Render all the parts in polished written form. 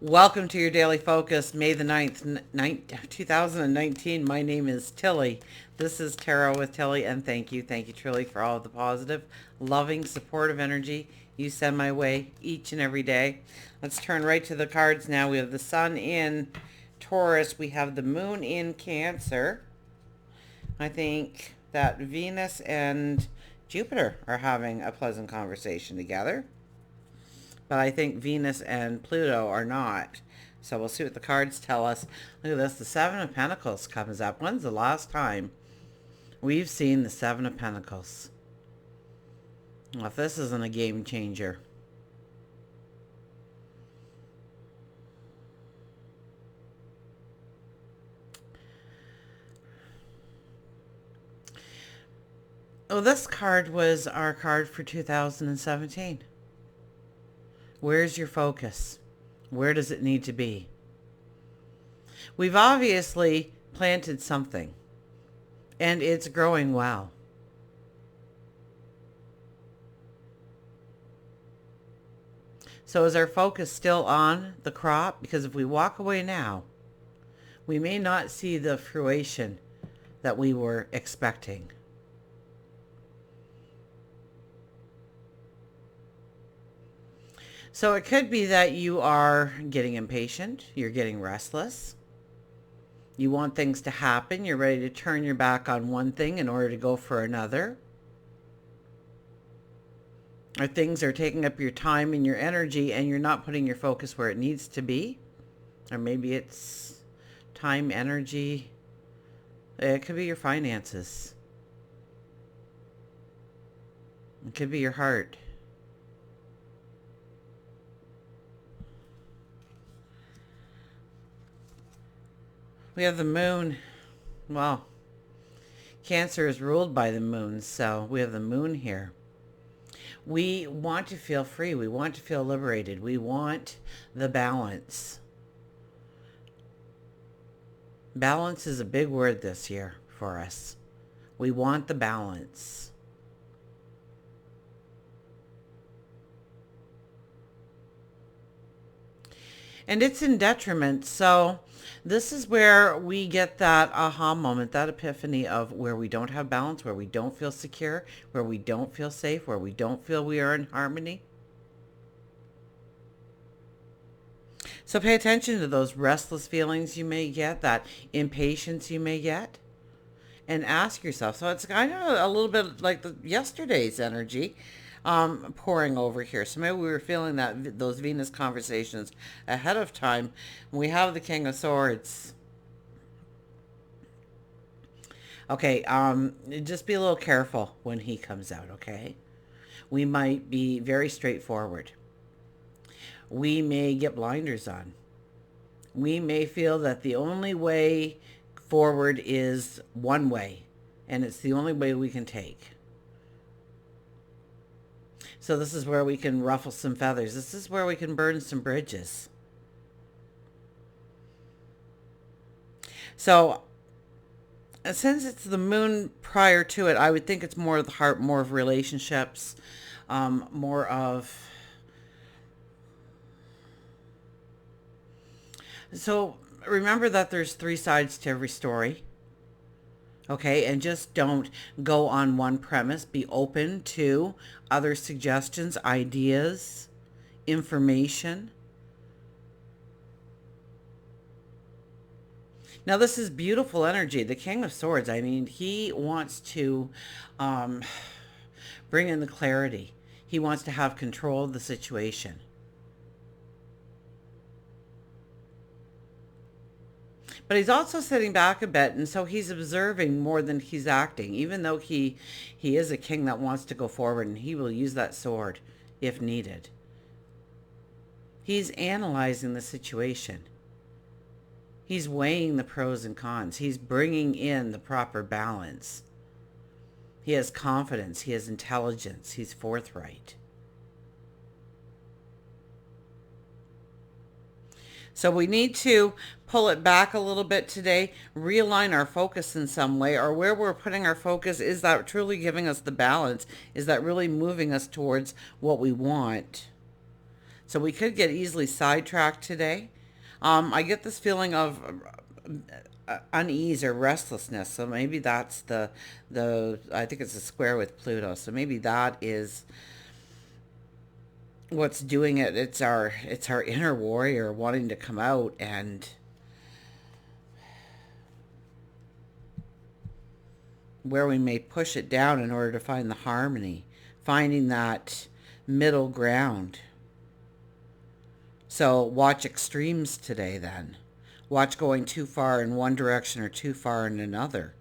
Welcome to your daily focus, May the 9th, 2019. My name is Tilly. This is Tarot with Tilly, and thank you. Thank you, truly, for all of the positive, loving, supportive energy you send my way each and every day. Let's turn right to the cards now. We have the Sun in Taurus. We have the Moon in Cancer. I think that Venus and Jupiter are having a pleasant conversation together. But I think Venus and Pluto are not. So we'll see what the cards tell us. Look at this. The Seven of Pentacles comes up. When's the last time we've seen the Seven of Pentacles? Well, if this isn't a game changer. Oh, this card was our card for 2017. Where's your focus? Where does it need to be? We've obviously planted something, and it's growing well. So is our focus still on the crop? Because if we walk away now, we may not see the fruition that we were expecting. So it could be that you are getting impatient, you're getting restless, you want things to happen, you're ready to turn your back on one thing in order to go for another. Or things are taking up your time and your energy and you're not putting your focus where it needs to be. Or maybe it's time, energy. It could be your finances. It could be your heart. We have the moon. Well, Cancer is ruled by the moon, so we have the moon here. We want to feel free. We want to feel liberated. We want the balance. Balance is a big word this year for us. We want the balance. And it's in detriment, so this is where we get that aha moment, that epiphany of where we don't have balance, where we don't feel secure, where we don't feel safe, where we don't feel we are in harmony. So pay attention to those restless feelings you may get, that impatience you may get, and ask yourself. So it's kind of a little bit like yesterday's energy. Pouring over here. So maybe we were feeling that those Venus conversations ahead of time. We have the King of Swords. Okay, just be a little careful when he comes out, okay? We might be very straightforward. We may get blinders on. We may feel that the only way forward is one way, and it's the only way we can take. So this is where we can ruffle some feathers. This is where we can burn some bridges. So since it's the moon prior to it, I would think it's more of the heart, more of relationships, more of... So remember that there's three sides to every story. Okay, and just don't go on one premise. Be open to other suggestions, ideas, information. Now, this is beautiful energy. The King of Swords, I mean, he wants to bring in the clarity. He wants to have control of the situation. But he's also sitting back a bit, and so he's observing more than he's acting, even though he is a king that wants to go forward, and he will use that sword if needed. He's analyzing the situation. He's weighing the pros and cons. He's bringing in the proper balance. He has confidence. He has intelligence. He's forthright. So we need to pull it back a little bit today, realign our focus in some way, or where we're putting our focus, is that truly giving us the balance? Is that really moving us towards what we want? So we could get easily sidetracked today. I get this feeling of unease or restlessness. So maybe that's the I think it's a square with Pluto. So maybe that is what's doing it. It's our inner warrior wanting to come out, and where we may push it down in order to find the harmony, finding that middle ground. So watch extremes today then. Watch going too far in one direction or too far in another.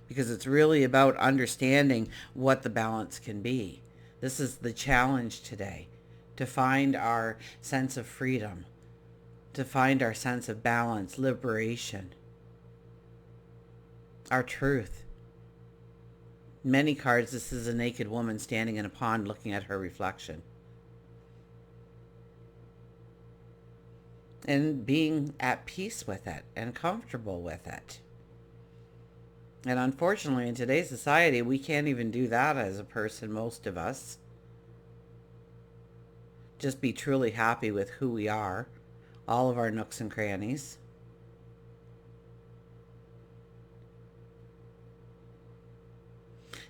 Because it's really about understanding what the balance can be. This is the challenge today, to find our sense of freedom, to find our sense of balance, liberation, our truth. Many cards, this is a naked woman standing in a pond looking at her reflection. And being at peace with it and comfortable with it. And unfortunately, in today's society, we can't even do that as a person, most of us. Just be truly happy with who we are, all of our nooks and crannies.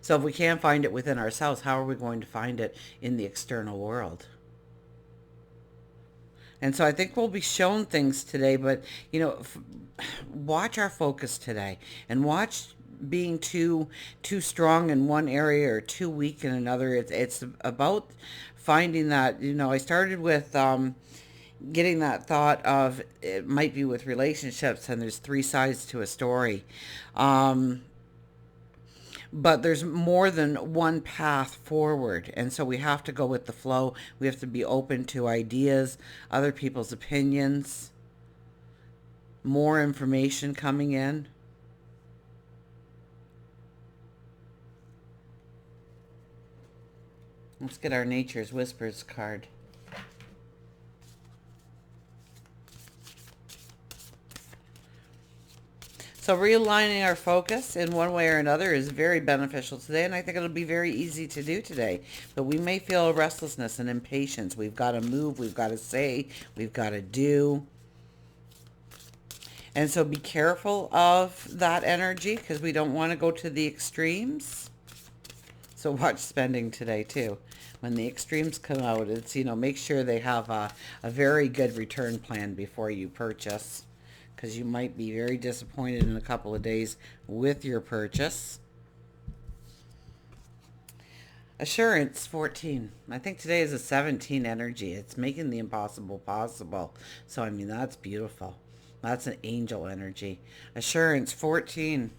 So if we can't find it within ourselves, how are we going to find it in the external world? And so I think we'll be shown things today, but, watch our focus today, and watch being too strong in one area or too weak in another. It's about finding that, I started with getting that thought of it might be with relationships, and there's three sides to a story. But there's more than one path forward. And so we have to go with the flow. We have to be open to ideas, other people's opinions, more information coming in. Let's get our Nature's Whispers card. So realigning our focus in one way or another is very beneficial today, and I think it'll be very easy to do today. But we may feel restlessness and impatience. We've got to move, we've got to say, we've got to do. And so be careful of that energy, because we don't want to go to the extremes. So watch spending today too. When the extremes come out, it's, make sure they have a very good return plan before you purchase, because you might be very disappointed in a couple of days with your purchase. Assurance, 14. I think today is a 17 energy. It's making the impossible possible. So, that's beautiful. That's an angel energy. Assurance, 14.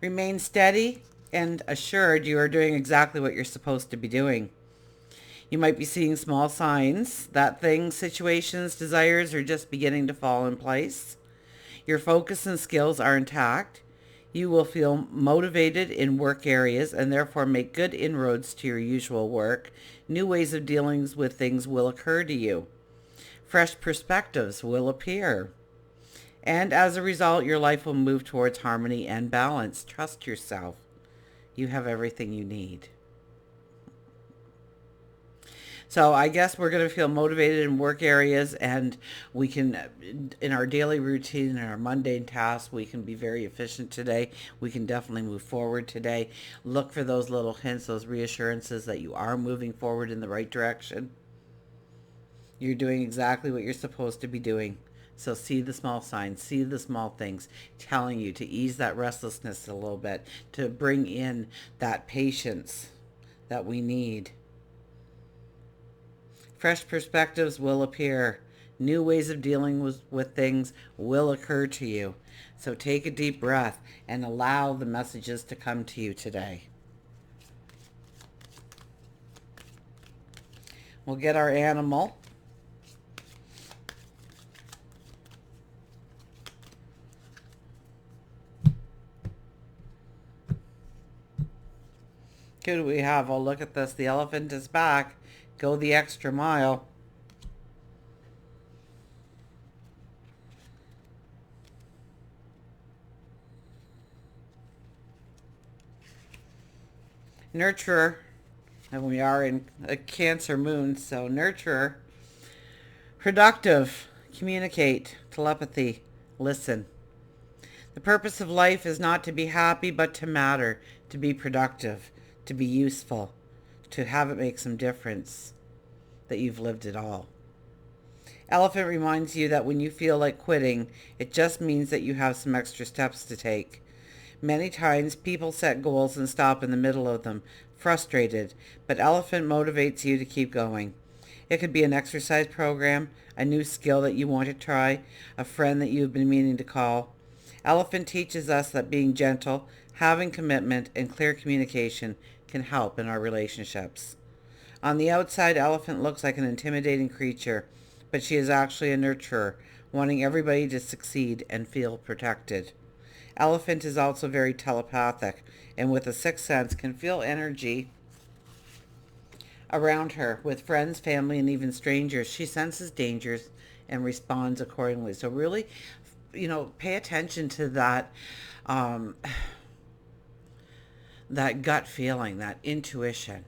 Remain steady and assured you are doing exactly what you're supposed to be doing. You might be seeing small signs that things, situations, desires are just beginning to fall in place. Your focus and skills are intact. You will feel motivated in work areas and therefore make good inroads to your usual work. New ways of dealing with things will occur to you. Fresh perspectives will appear. And as a result, your life will move towards harmony and balance. Trust yourself. You have everything you need. So I guess we're going to feel motivated in work areas, and we can, in our daily routine and our mundane tasks, we can be very efficient today. We can definitely move forward today. Look for those little hints, those reassurances that you are moving forward in the right direction. You're doing exactly what you're supposed to be doing. So see the small signs, see the small things telling you to ease that restlessness a little bit, to bring in that patience that we need. Fresh perspectives will appear. New ways of dealing with things will occur to you. So take a deep breath and allow the messages to come to you today. We'll get our animal. Who do we have? Oh, look at this. The elephant is back. Go the extra mile. Nurturer, and we are in a Cancer moon, so nurturer. Productive, communicate, telepathy, listen. The purpose of life is not to be happy, but to matter, to be productive, to be useful, to have it make some difference, that you've lived it all. Elephant reminds you that when you feel like quitting, it just means that you have some extra steps to take. Many times people set goals and stop in the middle of them, frustrated, but Elephant motivates you to keep going. It could be an exercise program, a new skill that you want to try, a friend that you've been meaning to call. Elephant teaches us that being gentle, having commitment, and clear communication can help in our relationships. On the outside, Elephant looks like an intimidating creature, but she is actually a nurturer, wanting everybody to succeed and feel protected. Elephant is also very telepathic, and with a sixth sense can feel energy around her with friends, family, and even strangers. She senses dangers and responds accordingly. So really, pay attention to that, um, that gut feeling, that intuition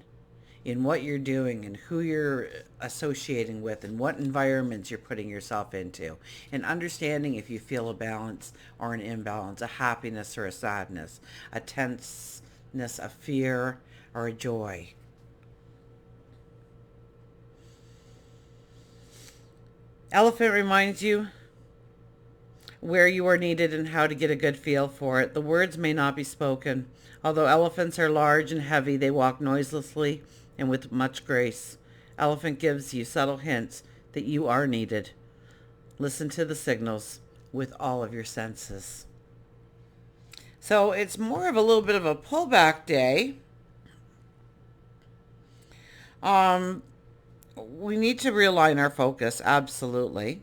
in what you're doing and who you're associating with and what environments you're putting yourself into, and understanding if you feel a balance or an imbalance, a happiness or a sadness, a tenseness, a fear or a joy. Elephant reminds you where you are needed and how to get a good feel for it. The words may not be spoken. Although elephants are large and heavy, they walk noiselessly and with much grace. Elephant gives you subtle hints that you are needed. Listen to the signals with all of your senses. So it's more of a little bit of a pullback day. We need to realign our focus, absolutely.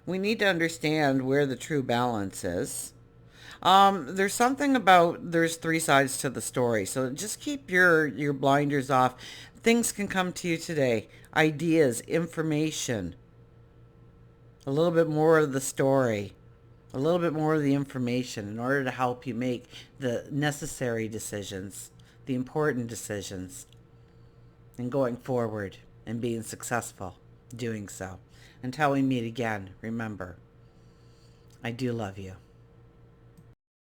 We need to understand where the true balance is. There's something about there's three sides to the story, so just keep your blinders off. Things can come to you today. Ideas, information, a little bit more of the story, a little bit more of the information in order to help you make the necessary decisions, the important decisions, and going forward and being successful doing so. Until we meet again, remember, I do love you.